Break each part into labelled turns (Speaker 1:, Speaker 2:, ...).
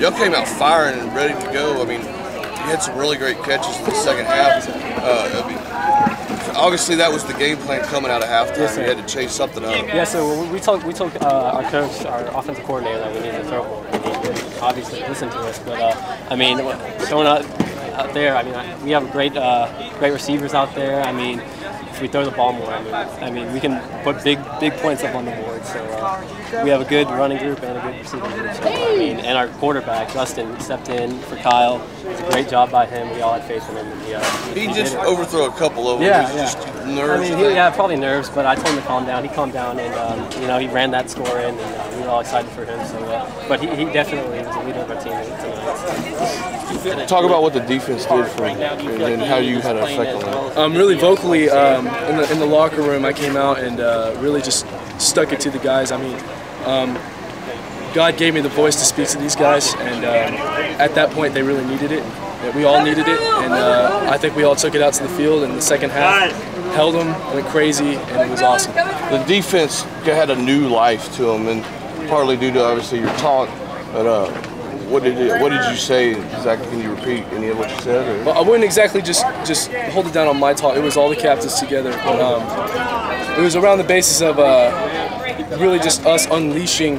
Speaker 1: y'all came out firing and ready to go. I mean, you had some really great catches in the second half. I mean, obviously, that was the game plan coming out of halftime. Yes, you had to chase something up.
Speaker 2: Yeah, so we told our coach, our offensive coordinator, that we needed to throw more. And he obviously listened to us. But I mean, going out there, I mean, we have great receivers out there. I mean, if we throw the ball more, I mean, we can put big points up on the board. So we have a good running group and a good receiving group. So, I mean, and our quarterback Justin stepped in for Kyle. It was a great job by him. We all had faith in him. And
Speaker 1: he just overthrew a couple of them.
Speaker 2: Yeah,
Speaker 1: just nerves.
Speaker 2: I mean, probably nerves, but I told him to calm down. He calmed down, and you know, he ran that score in, and we were all excited for him. So, but he definitely was the leader of our team tonight.
Speaker 1: Talk about what the defense did for him and how you had an effect on that.
Speaker 3: Really vocally in the locker room, I came out and really just stuck it to the guys. I mean, God gave me the voice to speak to these guys, and at that point, they really needed it. We all needed it, and I think we all took it out to the field in the second half, held them, went crazy, and it was awesome.
Speaker 1: The defense had a new life to them, and partly due to obviously your talk. But what did you say exactly? Can you repeat any of what you said? Or?
Speaker 3: Well, I wouldn't exactly just hold it down on my talk. It was all the captains together. But, it was around the basis of really just us unleashing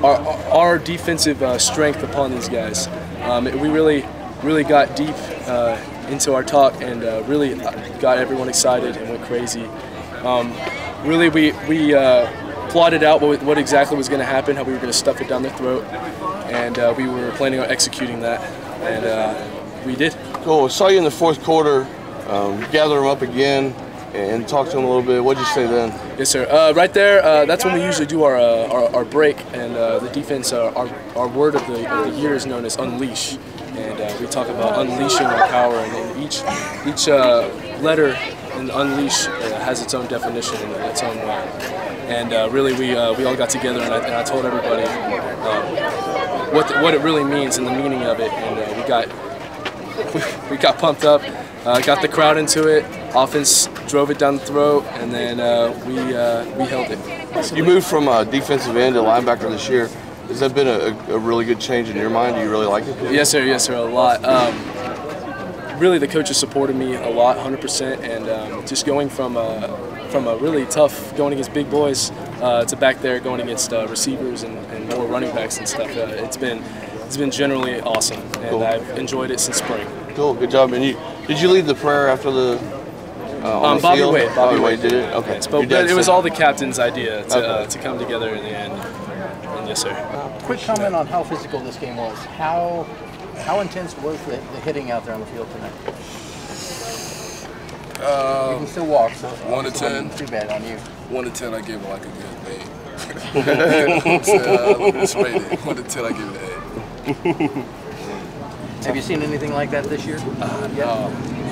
Speaker 3: our defensive strength upon these guys. We really got deep into our talk and really got everyone excited and went crazy. Really, we plotted out what exactly was going to happen, how we were going to stuff it down their throat, and we were planning on executing that, and we did.
Speaker 1: Cool. I saw you in the fourth quarter. Gather them up again and talk to them a little bit. What'd you say then?
Speaker 3: Yes, sir. Right there, that's when we usually do our break, and the defense, our word of the year is known as unleash. And we talk about unleashing our power, and each letter in unleash has its own definition and its own way. And really, we all got together, and I told everybody what it really means and the meaning of it, and we got pumped up, got the crowd into it. Offense drove it down the throat, and then we held it.
Speaker 1: You moved from defensive end to linebacker this year. Has that been a really good change in your mind? Do you really like it?
Speaker 3: Yes, sir. Yes, sir. A lot. Really, the coaches supported me a lot, 100%, and just going from a really tough, going against big boys, to back there going against receivers and more running backs and stuff. It's been generally awesome, and cool. I've enjoyed it since spring.
Speaker 1: Cool. Good job. And did you lead the prayer after the? On the
Speaker 3: Bobby
Speaker 1: field?
Speaker 3: Wade.
Speaker 1: Bobby Wade did it. Okay.
Speaker 3: Yes, but it was all the captain's idea to come together in the end. And yes, sir.
Speaker 4: Quick comment on how physical this game was. How intense was the hitting out there on the field tonight? You can still walk, so
Speaker 5: 1 to 10.
Speaker 4: Too bad on you.
Speaker 5: 1 to 10, I give it like a good 8. It's rated. 1 to 10, I give it an 8.
Speaker 4: Have you seen anything like that this year?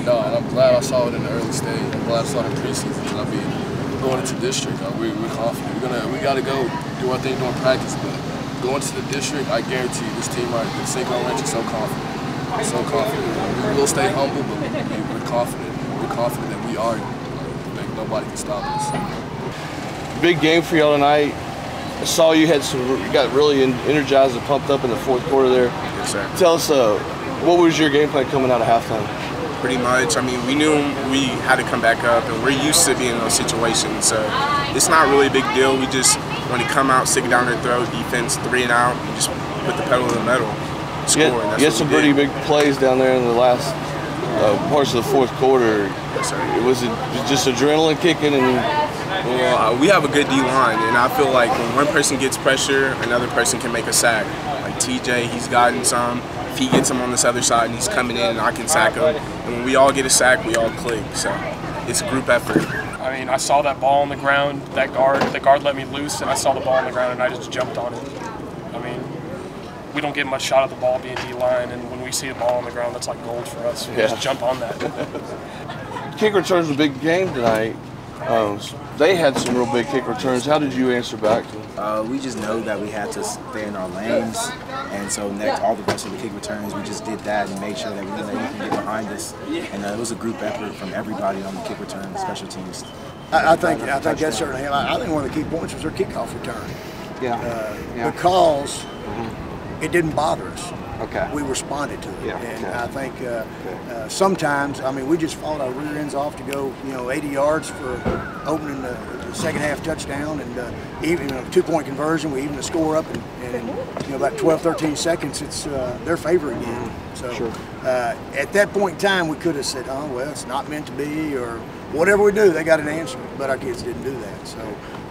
Speaker 5: No, and I'm glad I saw it in the early stage. I'm glad I saw it in preseason. I mean, going into district, we're confident. We got to go do our thing during practice, but going to the district, I guarantee you, this team, the Cinco ranch is so confident. So confident. We will stay humble, but we're confident. We're confident that we are. Like, nobody can stop us.
Speaker 1: Big game for y'all tonight. I saw you got really energized and pumped up in the fourth quarter there.
Speaker 6: Yes, sir.
Speaker 1: Tell us, what was your game plan coming out of halftime?
Speaker 6: Pretty much. I mean, we knew we had to come back up, and we're used to being in those situations. So it's not really a big deal. We just want to come out, stick it down their throat, defense 3 and out, and just put the pedal in the metal, score.
Speaker 1: You had some pretty big plays down there in the last parts of the fourth quarter.
Speaker 6: Yes, sir.
Speaker 1: Was it just adrenaline kicking?
Speaker 6: Well, we have a good D-line, and I feel like when one person gets pressure, another person can make a sack. Like TJ, he's gotten some. If he gets him on this other side and he's coming in and I can sack him. And when we all get a sack, we all click. So it's a group effort.
Speaker 7: I mean, I saw that ball on the ground, the guard let me loose, and I saw the ball on the ground and I just jumped on it. I mean, we don't get much shot at the ball being D-line, and when we see a ball on the ground, that's like gold for us. We just jump on that.
Speaker 1: Kick returns a big game tonight. They had some real big kick returns. How did you answer back to them?
Speaker 8: We just know that we had to stay in our lanes, and so all the rest of the kick returns, we just did that and made sure that we knew that we can get behind us. And it was a group effort from everybody on the kick return, special teams.
Speaker 9: I think that's certainly. I think one of the key points was their kickoff return. Because it didn't bother us. we responded to it.
Speaker 10: Yeah,
Speaker 9: And
Speaker 10: okay.
Speaker 9: I think sometimes, I mean, we just fought our rear ends off to go, 80 yards for opening the second half touchdown, and even a 2-point conversion. We even the score up, and about 12, 13 seconds, it's their favor again. So at that point in time, we could have said, oh, well, it's not meant to be, or whatever we do, they got an answer. But our kids didn't do that. So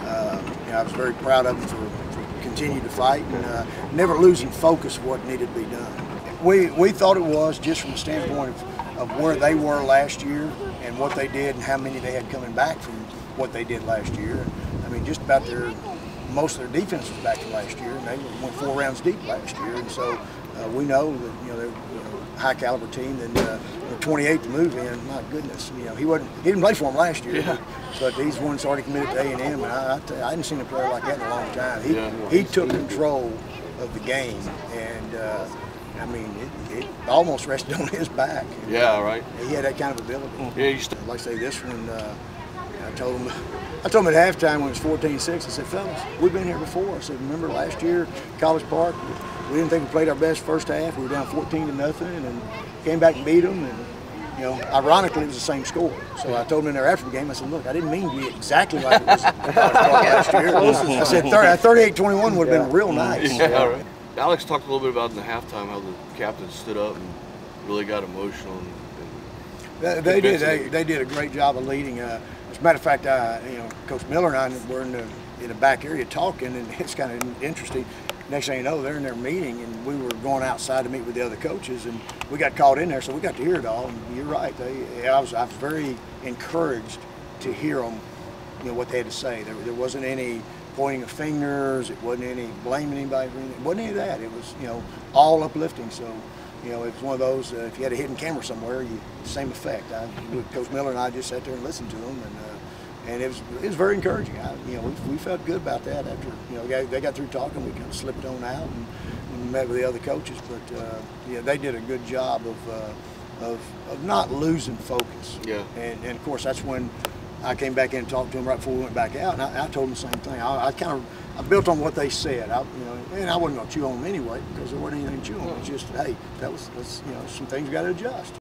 Speaker 9: I was very proud of them for continuing to fight and never losing focus of what needed to be done. We thought it was just from the standpoint of where they were last year and what they did and how many they had coming back from what they did last year. I mean, just about most of their defense was back from last year, and they went 4 rounds deep last year. And so we know that they're a high caliber team. And 28 to move in, my goodness, he didn't play for them last year, but he's one that's already committed to A&M, and I hadn't seen a player like that in a long time. He took control of the game, and I mean, it almost rested on his back.
Speaker 1: Yeah, right.
Speaker 9: He had that kind of ability.
Speaker 1: Yeah,
Speaker 9: like I say, this one, I told him at halftime when it was 14-6, I said, fellas, we've been here before. I said, remember last year, College Park, we didn't think we played our best first half. We were down 14-0, and came back and beat them. And ironically, it was the same score. So I told him in there after the game, I said, look, I didn't mean to be exactly like it was College Park last year. I said 38-21 would have been real nice.
Speaker 1: Yeah, right. Alex talked a little bit about in the halftime how the captain stood up and really got emotional.
Speaker 9: They did a great job of leading. As a matter of fact, Coach Miller and I were in the back area talking, and it's kind of interesting. Next thing you know, they're in their meeting, and we were going outside to meet with the other coaches, and we got called in there, so we got to hear it all. And you're right. I was very encouraged to hear them, what they had to say. There wasn't any pointing of fingers. It wasn't any blaming anybody for anything. It wasn't any of that. It was, all uplifting. So, it was one of those. If you had a hidden camera somewhere, same effect. Coach Miller and I just sat there and listened to them, and it was very encouraging. We felt good about that after they got through talking. We kind of slipped on out and met with the other coaches. But they did a good job of not losing focus.
Speaker 1: Yeah.
Speaker 9: And of course that's when I came back in and talked to them right before we went back out, and I told them the same thing. I built on what they said. And I wasn't going to chew on them anyway because there wasn't anything to chew on. It was just, hey, let's some things we got to adjust.